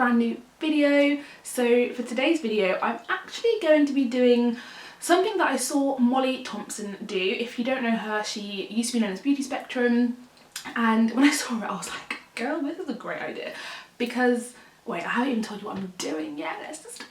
brand new video. So for today's video, I'm actually going to be doing something that I saw Molly Thompson do. If you don't know her, she used to be known as Beauty Spectrum, and when I saw it I was like, girl, this is a great idea. Because, wait, I haven't even told you what I'm doing yet. Let's just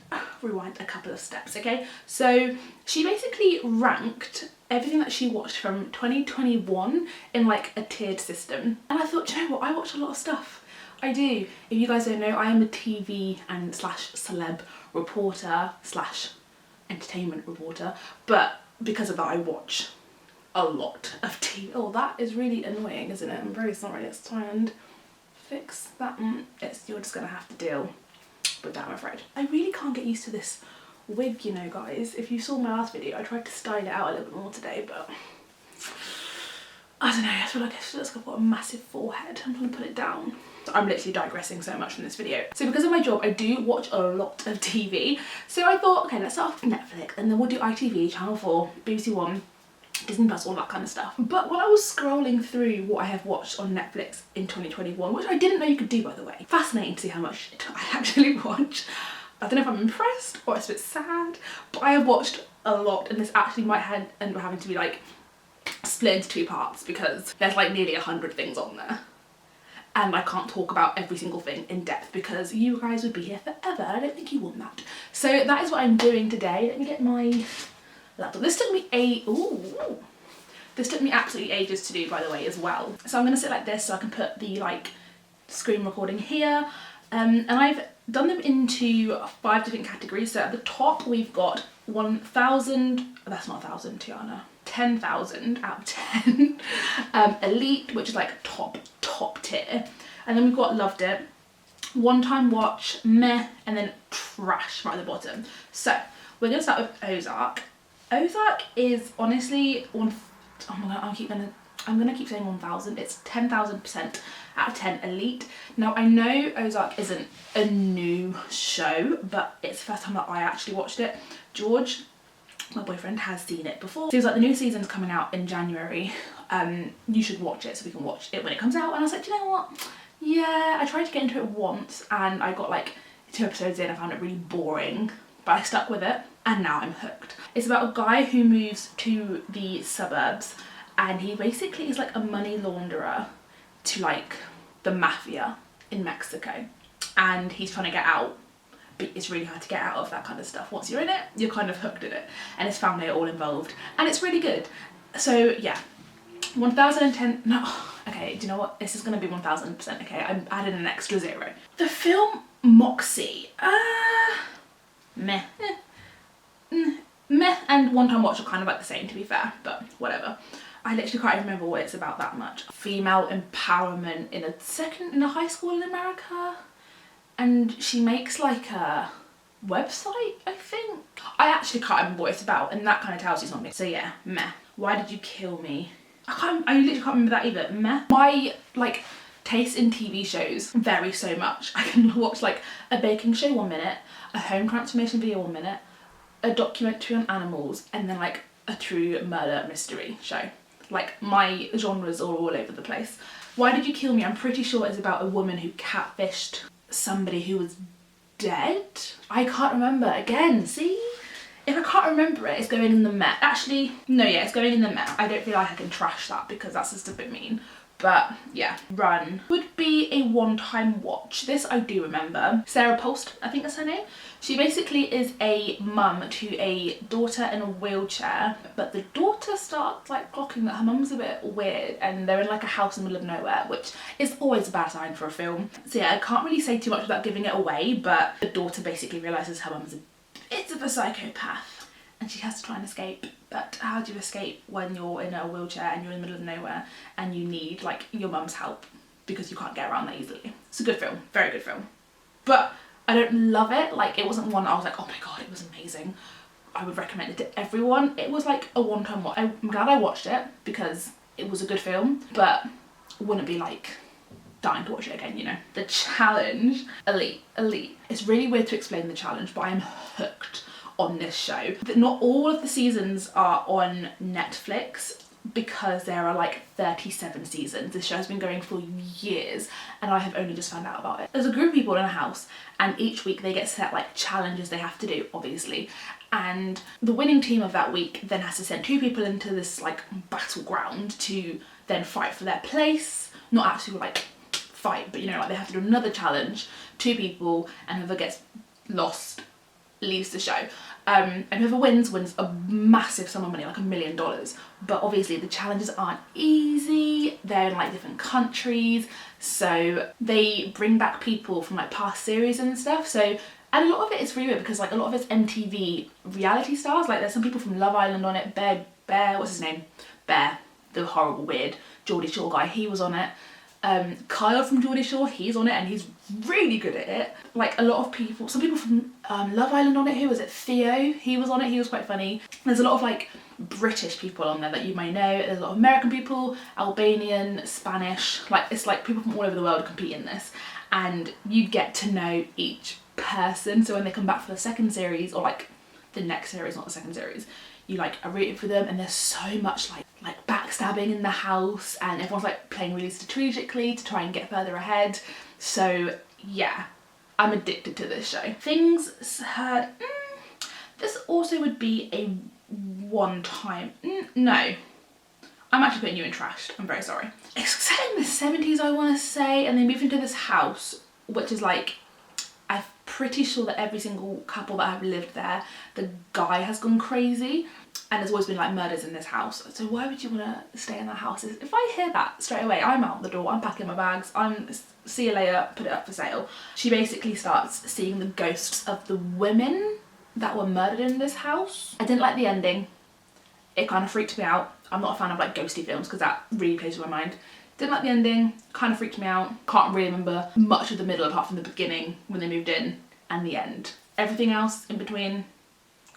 rewind a couple of steps, okay? So she basically ranked everything that she watched from 2021 in like a tiered system. And I thought, do you know what, I watch a lot of stuff. I do. If you guys don't know, I am a TV and slash celeb reporter slash entertainment reporter, but because of that I watch a lot of TV. Oh, that is really annoying, isn't it? I'm very sorry. Let's try and fix that. You're just gonna have to deal with that, I'm afraid. I really can't get used to this wig, you know, guys. If you saw my last video, I tried to style it out a little bit more today, but I don't know, I feel like I've got a massive forehead. I'm trying to put it down. So I'm literally digressing so much from this video. So because of my job, I do watch a lot of TV. So I thought, okay, let's start off with Netflix, and then we'll do ITV, Channel 4, BBC One, Disney Plus, all that kind of stuff. But when I was scrolling through what I have watched on Netflix in 2021, which I didn't know you could do, by the way, fascinating to see how much I actually watch. I don't know if I'm impressed or it's a bit sad, but I have watched a lot, and this actually might end up having to be like split into two parts because there's like nearly 100 things on there. And I can't talk about every single thing in depth because you guys would be here forever. I don't think you want that. So that is what I'm doing today. Let me get my laptop. This took me this took me absolutely ages to do, by the way, as well. So I'm gonna sit like this so I can put the like screen recording here. And I've done them into 5 different categories. So at the top we've got 1,000, that's not 1,000, Tianna, 10,000 out of 10. Elite, which is like top tier. And then we've got loved it, one time watch, meh, and then trash right at the bottom. So we're gonna start with Ozark. Ozark is honestly I'm gonna keep saying 1,000. It's 10,000% out of 10 elite. Now I know Ozark isn't a new show, but it's the first time that I actually watched it. George, my boyfriend, has seen it before. So he was like, the new season's coming out in January. You should watch it so we can watch it when it comes out. And I was like, do you know what? Yeah, I tried to get into it once and I got like 2 episodes in. I found it really boring, but I stuck with it and now I'm hooked. It's about a guy who moves to the suburbs and he basically is like a money launderer to like the mafia in Mexico, and he's trying to get out, but it's really hard to get out of that kind of stuff. Once you're in it, you're kind of hooked in it, and his family are all involved, and it's really good. So yeah, 1,010, no, okay, do you know what? This is gonna be 1,000%, okay? I'm adding an extra 0. The film Moxie, meh. Meh and one time watch are kind of like the same, to be fair, but whatever. I literally can't even remember what it's about that much. Female empowerment in a high school in America, and she makes like a website, I think. I actually can't remember what it's about, and that kind of tells you something. So yeah, meh. Why Did You Kill Me? I literally can't remember that either. Meh. My like taste in TV shows vary so much. I can watch like a baking show 1 minute, a home transformation video 1 minute, a documentary on animals, and then like a true murder mystery show. Like my genres are all over the place. Why Did You Kill Me? I'm pretty sure it's about a woman who catfished somebody who was dead. I can't remember. Again, see? If I can't remember it, it's going in the Met. Actually, no, yeah, it's going in the Met. I don't feel like I can trash that because that's just a bit mean. But yeah, Run would be a one-time watch. This I do remember. Sarah Post, I think that's her name. She basically is a mum to a daughter in a wheelchair, but the daughter starts like clocking that her mum's a bit weird, and they're in like a house in the middle of nowhere, which is always a bad sign for a film. So yeah, I can't really say too much without giving it away, but the daughter basically realises her mum's a bit of a psychopath and she has to try and escape. But how do you escape when you're in a wheelchair and you're in the middle of nowhere and you need like your mum's help because you can't get around that easily? It's a good film, very good film. But I don't love it. Like, it wasn't one I was like, oh my god, it was amazing, I would recommend it to everyone. It was like a one-time watch. I'm glad I watched it because it was a good film, but wouldn't be like dying to watch it again, you know. The Challenge, elite. It's really weird to explain The Challenge, but I am hooked on this show. Not all of the seasons are on Netflix. because there are like 37 seasons. This show has been going for years and I have only just found out about it. There's a group of people in a house and each week they get set like challenges they have to do, obviously. And the winning team of that week then has to send 2 people into this like battleground to then fight for their place. Not actually like fight, but you know, like they have to do another challenge, 2 people, and whoever gets lost leaves the show. And whoever wins a massive sum of money, like $1 million. But obviously the challenges aren't easy. They're in like different countries, so they bring back people from like past series and stuff. So, and a lot of it is really weird because like a lot of it's MTV reality stars. Like there's some people from Love Island on it. Bear, what's his name? Bear, the horrible weird Geordie Shore guy. He was on it. Kyle from Geordie Shore, he's on it and he's really good at it. Like a lot of people, some people from Love Island on it. Who was it? Theo, he was on it, he was quite funny. There's a lot of like British people on there that you may know. There's a lot of American people, Albanian, Spanish, like it's like people from all over the world compete in this and you get to know each person. So when they come back for the second series, or like the next series, not the second series, you like are rooting for them, and there's so much like backstabbing in the house and everyone's like playing really strategically to try and get further ahead. So yeah, I'm addicted to this show. Things heard, this also would be a one time, no, I'm actually putting you in trash, I'm very sorry. It's set in the 70s I want to say, and they moved into this house which is like, I'm pretty sure that every single couple that have lived there, the guy has gone crazy. And there's always been like murders in this house. So why would you want to stay in that house? If I hear that straight away, I'm out the door, I'm packing my bags, see you later, put it up for sale. She basically starts seeing the ghosts of the women that were murdered in this house. I didn't like the ending. It kind of freaked me out. I'm not a fan of like ghosty films because that really plays with my mind. Didn't like the ending, kind of freaked me out. Can't really remember much of the middle apart from the beginning when they moved in and the end. Everything else in between,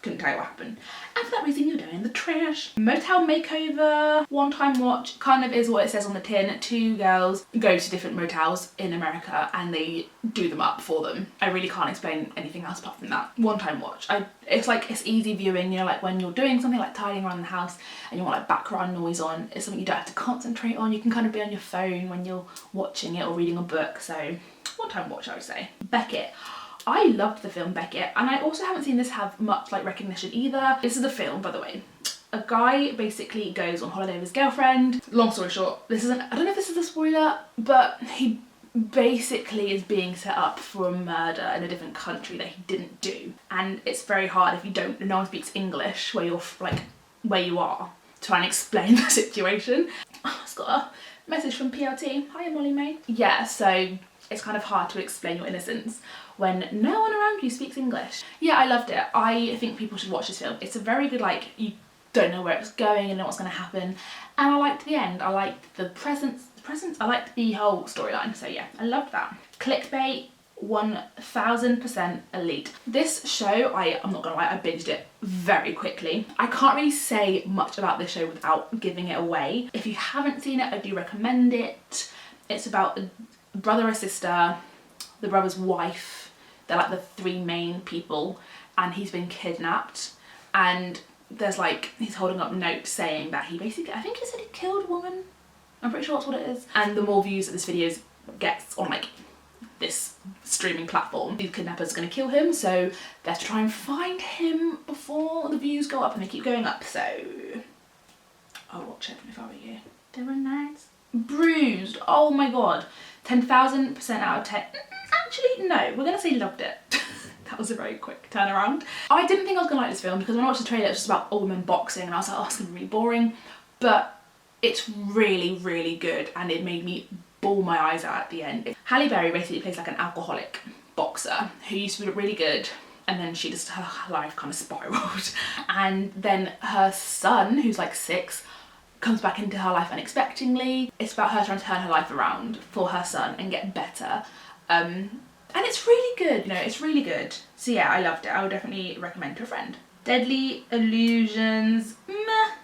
couldn't tell you what happened. And for that reason you're doing the trash. Motel Makeover, one time watch, kind of is what it says on the tin. 2 girls go to different motels in America and they do them up for them. I really can't explain anything else apart from that. One time watch. It's like, it's easy viewing, you know, like when you're doing something like tidying around the house and you want like background noise on, it's something you don't have to concentrate on. You can kind of be on your phone when you're watching it or reading a book. So one time watch, I would say. Beckett. I loved the film Beckett, and I also haven't seen this have much like recognition either. This is a film, by the way. A guy basically goes on holiday with his girlfriend. Long story short, this isn't, I don't know if this is a spoiler, but he basically is being set up for a murder in a different country that he didn't do. And it's very hard if you don't, no one speaks English where you're like, where you are, to try and explain the situation. Oh, it's got a message from PLT. Hiya Molly May. Yeah, so it's kind of hard to explain your innocence when no one around you speaks English. Yeah, I loved it. I think people should watch this film. It's a very good, like, you don't know where it's going and know what's going to happen. And I liked the end. I liked the presents. I liked the whole storyline. So yeah, I loved that. Clickbait, 1000% elite. This show, I'm not gonna lie, I binged it very quickly. I can't really say much about this show without giving it away. If you haven't seen it, I do recommend it. It's about a brother or sister, the brother's wife. They're like the 3 main people, and he's been kidnapped. And there's like, he's holding up notes saying that he basically, I think he said he killed a woman. I'm pretty sure that's what it is. And the more views that this video gets on like this streaming platform, these kidnappers are going to kill him, so they have to try and find him before the views go up, and they keep going up. So I'll watch it if I were you. They were nice. Bruised, oh my god, 10,000% out of 10. Actually, no, we're gonna say loved it. That was a very quick turnaround. I didn't think I was gonna like this film because when I watched the trailer it was just about old women boxing and I was like, oh, it's gonna be really boring. But it's really, really good and it made me bawl my eyes out at the end. Halle Berry basically plays like an alcoholic boxer who used to be really good, and then she just, her life kind of spiraled. And then her son, who's like 6, comes back into her life unexpectedly. It's about her trying to turn her life around for her son and get better. And it's really good, you know, it's really good. So yeah, I loved it. I would definitely recommend to a friend. Deadly Illusions, meh.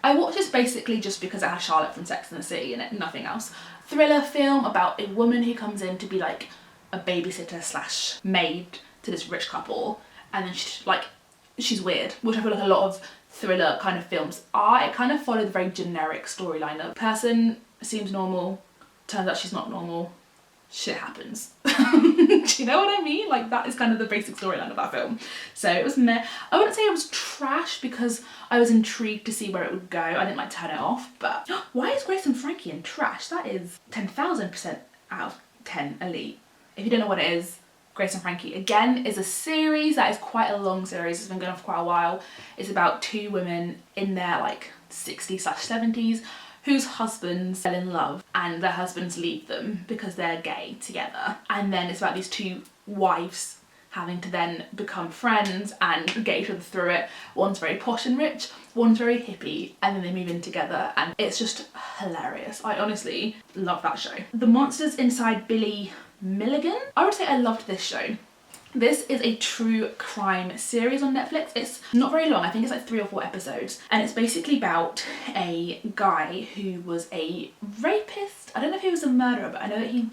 I watched this basically just because it has Charlotte from Sex and the City in it, nothing else. Thriller film about a woman who comes in to be like a babysitter slash maid to this rich couple, and then she's weird, which I feel like a lot of thriller kind of films are. It kind of followed a very generic storyline of person seems normal, turns out she's not normal, shit happens. Do you know what I mean? Like, that is kind of the basic storyline of that film. So it was meh. I wouldn't say it was trash because I was intrigued to see where it would go. I didn't like turn it off, but why is Grayson Frankie in trash? That is 10,000% out of 10 elite. If you don't know what it is, Grayson Frankie again is a series that is quite a long series. It's been going on for quite a while. It's about two women in their like 60s/70s whose husbands fell in love and their husbands leave them because they're gay together. And then it's about these two wives having to then become friends and get each other through it. One's very posh and rich, one's very hippie, and then they move in together, and it's just hilarious. I honestly love that show. The monsters inside Billy Milligan. I would say I loved this show. This is a true crime series on Netflix. It's not very long, I think it's like 3 or 4 episodes, and it's basically about a guy who was a rapist. I don't know if he was a murderer, but I know that he'd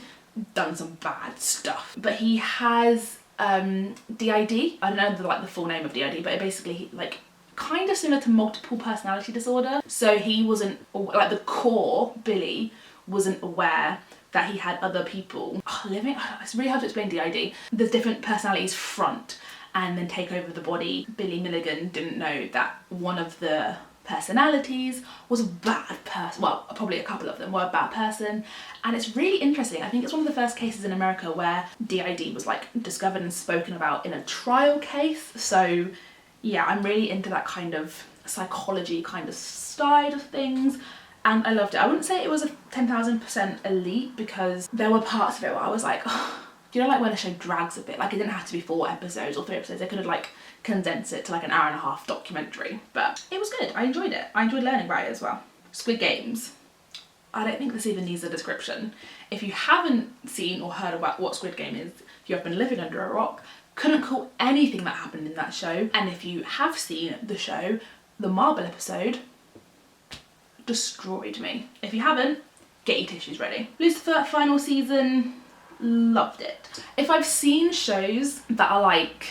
done some bad stuff. But he has DID. I don't know the full name of DID, but it basically like kind of similar to multiple personality disorder. So he wasn't, like the core Billy wasn't aware that he had other people living. It's really hard to explain DID. There's different personalities front and then take over the body. Billy Milligan didn't know that one of the personalities was a bad person. Well, probably a couple of them were a bad person. And it's really interesting. I think it's one of the first cases in America where DID was like discovered and spoken about in a trial case. So yeah, I'm really into that kind of psychology kind of side of things. And I loved it. I wouldn't say it was a 10,000% elite because there were parts of it where I was like, oh, you know, like when a show drags a bit, like it didn't have to be 4 episodes or 3 episodes. They could have like condensed it to like an hour-and-a-half documentary, but it was good. I enjoyed it. I enjoyed learning about it as well. Squid Games. I don't think this even needs a description. If you haven't seen or heard about what Squid Game is, if you have been living under a rock, couldn't call anything that happened in that show. And if you have seen the show, the marble episode destroyed me. If you haven't, get your tissues ready. Lucifer final season, loved it. If I've seen shows that are like,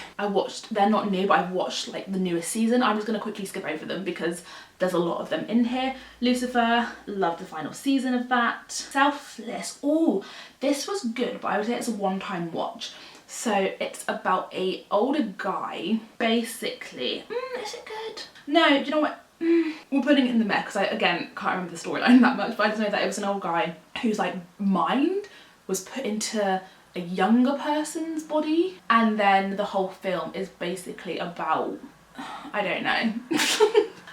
they're not new, but I've watched like the newest season, I'm just gonna quickly skip over them because there's a lot of them in here. Lucifer, loved the final season of that. Selfless, oh, this was good, but I would say it's a one-time watch. So it's about a older guy, basically. Is it good? No, do you know what? We're putting it in the meh because I, again, can't remember the storyline that much, but I just know that it was an old guy whose like mind was put into a younger person's body, and then the whole film is basically about, I don't know.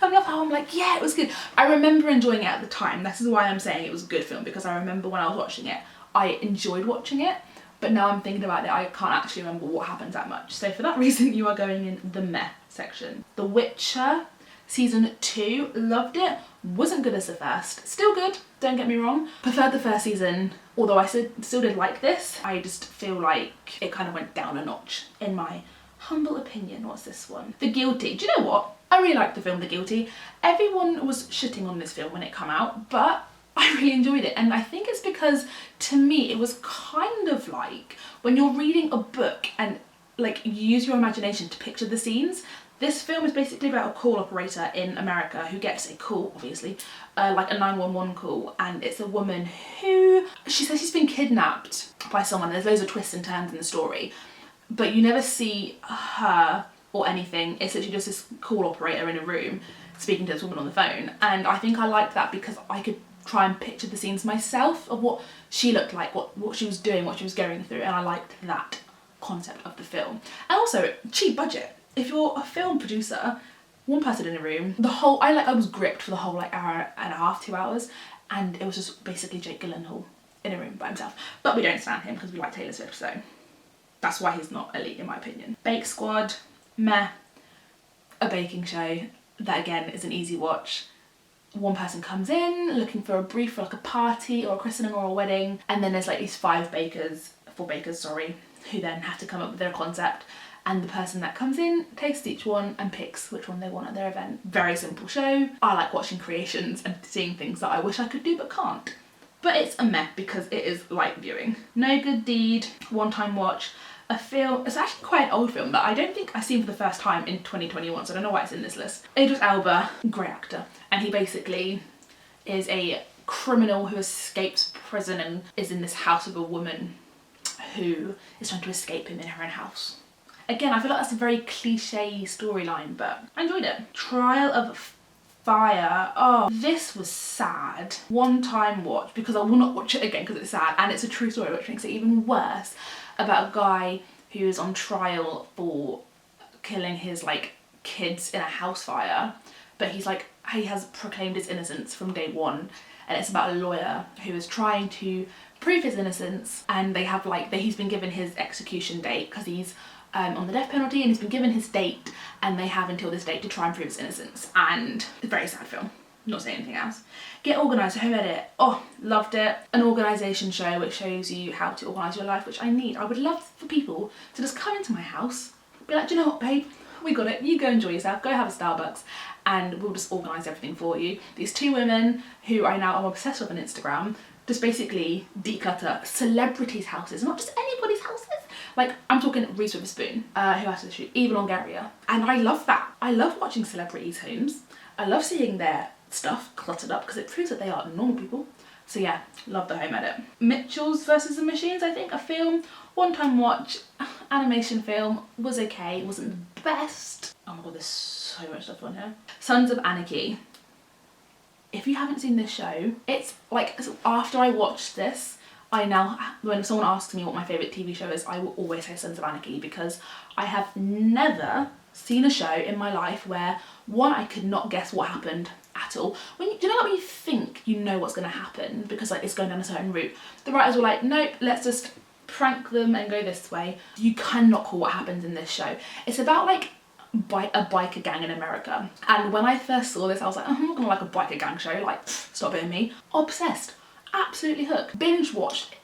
I love how I'm like, yeah, it was good. I remember enjoying it at the time. This is why I'm saying it was a good film, because I remember when I was watching it, I enjoyed watching it, but now I'm thinking about it, I can't actually remember what happens that much. So for that reason, you are going in the meh section. The Witcher Season 2, loved it. Wasn't good as the first. Still good, don't get me wrong. Preferred the first season, although I still did like this. I just feel like it kind of went down a notch, in my humble opinion. What's this one? The Guilty. Do you know what? I really liked the film The Guilty. Everyone was shitting on this film when it came out, but I really enjoyed it. And I think it's because, to me, it was kind of like when you're reading a book and like you use your imagination to picture the scenes. This film is basically about a call operator in America who gets a call, obviously, like a 911 call, and it's a woman who, she says she's been kidnapped by someone. There's loads of twists and turns in the story, but you never see her or anything. It's literally just this call operator in a room speaking to this woman on the phone, and I think I liked that because I could try and picture the scenes myself of what she looked like, what she was doing, what she was going through, and I liked that concept of the film. And also, cheap budget. If you're a film producer, one person in a room, I was gripped for the whole like hour and a half, 2 hours, and it was just basically Jake Gyllenhaal in a room by himself. But we don't stand him because we like Taylor Swift, so that's why he's not elite in my opinion. Bake Squad, meh. A baking show that again is an easy watch. One person comes in looking for a brief for like a party or a christening or a wedding, and then there's like these 4 bakers, who then have to come up with their concept. And the person that comes in tastes each one and picks which one they want at their event. Very simple show. I like watching creations and seeing things that I wish I could do but can't. But it's a meh because it is light viewing. No Good Deed, one-time watch. a film, it's actually quite an old film that I don't think I've seen for the first time in 2021, so I don't know why it's in this list. Idris Elba, great actor, and he basically is a criminal who escapes prison and is in this house with a woman who is trying to escape him in her own house. Again, I feel like that's a very cliche storyline, but I enjoyed it. Trial of Fire. Oh, this was sad. One time watch, because I will not watch it again because it's sad, and it's a true story, which makes it even worse, about a guy who is on trial for killing his like kids in a house fire, but he has proclaimed his innocence from day one, and it's about a lawyer who is trying to prove his innocence, and they have he's been given his execution date because he's on the death penalty, and he's been given his date, and they have until this date to try and prove his innocence. And it's a very sad film, not saying anything else. Get Organised, Home Edit. Oh, loved it. An organisation show which shows you how to organise your life, which I need. I would love for people to just come into my house, be like, do you know what, babe, we got it, you go enjoy yourself, go have a Starbucks, and we'll just organise everything for you. These two women who I now am obsessed with on Instagram just basically declutter celebrities' houses, not just anybody's houses. Like, I'm talking Reese Witherspoon, who has to shoot Eva Longoria, and I love that. I love watching celebrities' homes. I love seeing their stuff cluttered up because it proves that they are normal people. So yeah, love the home edit. Mitchells vs the Machines, I think, a film, one-time watch, animation film, was okay, it wasn't the best. Oh my god, there's so much stuff on here. Sons of Anarchy. If you haven't seen this show, it's like, after I watched this, when someone asks me what my favourite TV show is, I will always say Sons of Anarchy, because I have never seen a show in my life where, one, I could not guess what happened at all. Do you know when you think you know what's going to happen because like it's going down a certain route? The writers were like, nope, let's just prank them and go this way. You cannot call what happens in this show. It's about like a biker gang in America, and when I first saw this I was like, oh, I'm not gonna like a biker gang show, like stop being me. Obsessed, absolutely hooked, binge watched.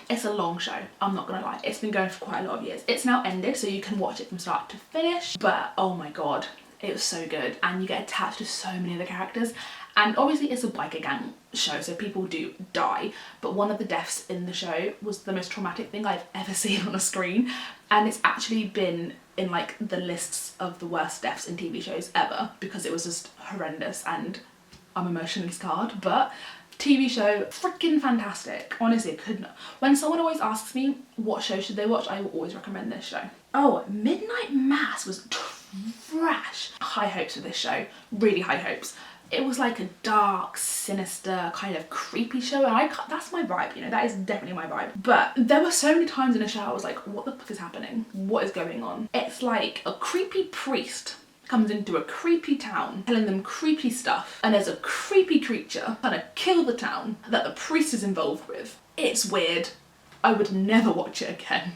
It's a long show, I'm not gonna lie, it's been going for quite a lot of years. It's now ended, so you can watch it from start to finish, but oh my god, it was so good, and you get attached to so many of the characters. And obviously it's a biker gang show, so people do die, but one of the deaths in the show was the most traumatic thing I've ever seen on a screen, and it's actually been in like the lists of the worst deaths in TV shows ever, because it was just horrendous and I'm emotionally scarred. But TV show, freaking fantastic. Honestly, I could not. When someone always asks me what show should they watch, I will always recommend this show. Oh, Midnight Mass was trash. High hopes for this show, really high hopes. It was like a dark, sinister, kind of creepy show, and that's my vibe, you know, that is definitely my vibe. But there were so many times in a show I was like, what the fuck is happening? What is going on? It's like a creepy priest comes into a creepy town telling them creepy stuff, and there's a creepy creature trying to kill the town that the priest is involved with. It's weird. I would never watch it again.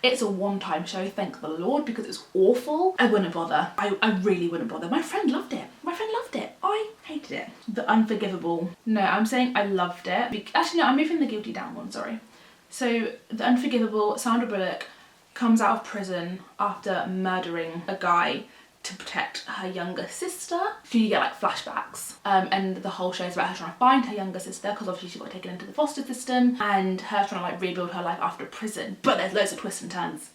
It's a one-time show, thank the Lord, because it's awful. I wouldn't bother. I really wouldn't bother. My friend loved it. My friend loved it. I hated it. The Unforgivable. No, I'm saying I loved it. Actually, no, I'm moving the guilty down one, sorry. So, The Unforgivable, Sandra Bullock comes out of prison after murdering a guy to protect her younger sister. So you get like flashbacks, and the whole show is about her trying to find her younger sister, because obviously she got taken into the foster system, and her trying to like rebuild her life after prison. But there's loads of twists and turns,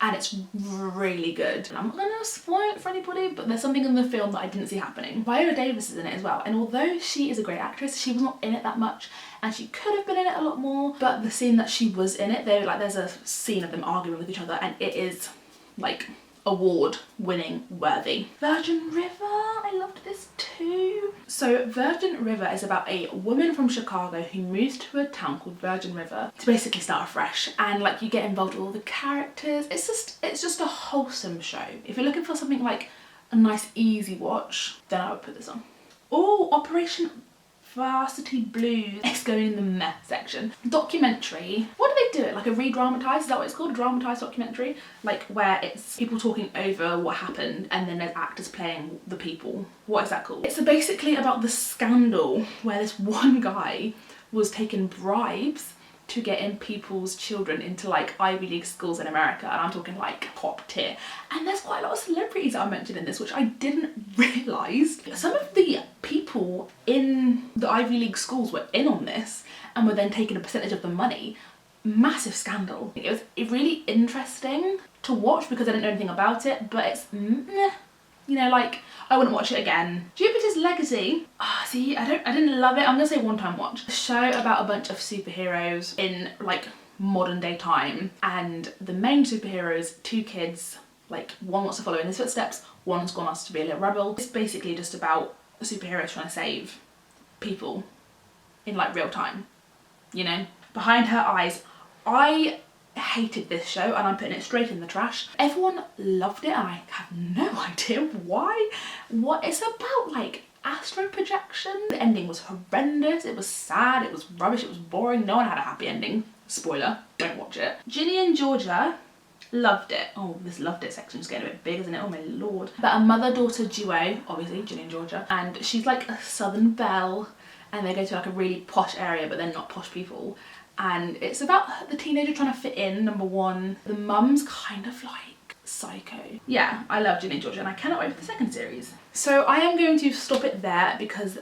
and it's really good. I'm not gonna spoil it for anybody, but there's something in the film that I didn't see happening. Viola Davis is in it as well, and although she is a great actress, she was not in it that much, and she could have been in it a lot more. But the scene that she was in it, there's a scene of them arguing with each other, and it is like award-winning worthy. Virgin River, I loved this too. So Virgin River is about a woman from Chicago who moves to a town called Virgin River to basically start afresh, and like you get involved with all the characters. It's just a wholesome show. If you're looking for something like a nice easy watch, then I would put this on. Oh, Operation Varsity Blues. It's going in the meh section. Documentary. What do they do? Like a re-dramatise? Is that what it's called? A dramatised documentary? Like where it's people talking over what happened and then there's actors playing the people. What is that called? It's basically about the scandal where this one guy was taking bribes to get in people's children into like Ivy League schools in America, and I'm talking like top tier. And there's quite a lot of celebrities that are mentioned in this, which I didn't realise. Some of the people in the Ivy League schools were in on this and were then taking a percentage of the money. massive scandal. It was really interesting to watch because I didn't know anything about it, but it's meh. You know, like, I wouldn't watch it again. Jupiter's Legacy. See, I didn't love it. I'm gonna say one time watch. A show about a bunch of superheroes in like modern day time, and the main superheroes, two kids, like one wants to follow in his footsteps, one's gone us to be a little rebel. It's basically just about superheroes trying to save people in like real time, you know? Behind Her Eyes. I hated this show and I'm putting it straight in the trash. Everyone loved it and I have no idea why. What it's about, like astral projection. The ending was horrendous, it was sad, it was rubbish, it was boring, no one had a happy ending. Spoiler, don't watch it. Ginny and Georgia, loved it. Oh, this loved it section's getting a bit big, isn't it? Oh my lord. But a mother-daughter duo, obviously, Ginny and Georgia, and she's like a southern belle and they go to like a really posh area but they're not posh people. And it's about the teenager trying to fit in, number one. The mum's kind of like psycho. Yeah, I love Ginny and Georgia and I cannot wait for the second series. So I am going to stop it there because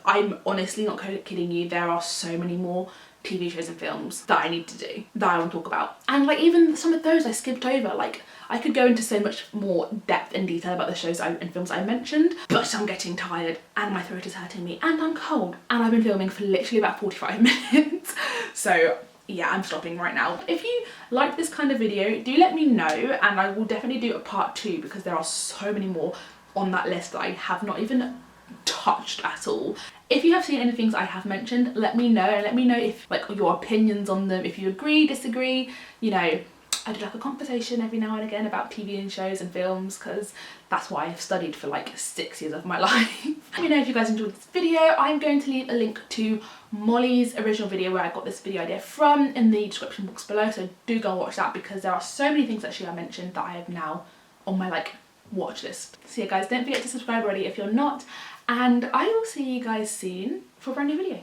I'm honestly not kidding you, there are so many more TV shows and films that I need to do, that I want to talk about. And like even some of those I skipped over. Like I could go into so much more depth and detail about the shows and films I mentioned, but I'm getting tired and my throat is hurting me and I'm cold and I've been filming for literally about 45 minutes. So yeah, I'm stopping right now. If you like this kind of video, do let me know and I will definitely do a part 2 because there are so many more on that list that I have not even touched at all. If you have seen any things I have mentioned, let me know and let me know if like your opinions on them, if you agree, disagree, you know. I do like a conversation every now and again about TV and shows and films because that's what I've studied for like 6 years of my life. Let me know if you guys enjoyed this video. I'm going to leave a link to Molly's original video where I got this video idea from in the description box below, so do go and watch that because there are so many things that I mentioned that I have now on my like watch list. So yeah guys, don't forget to subscribe already if you're not, and I will see you guys soon for a brand new video.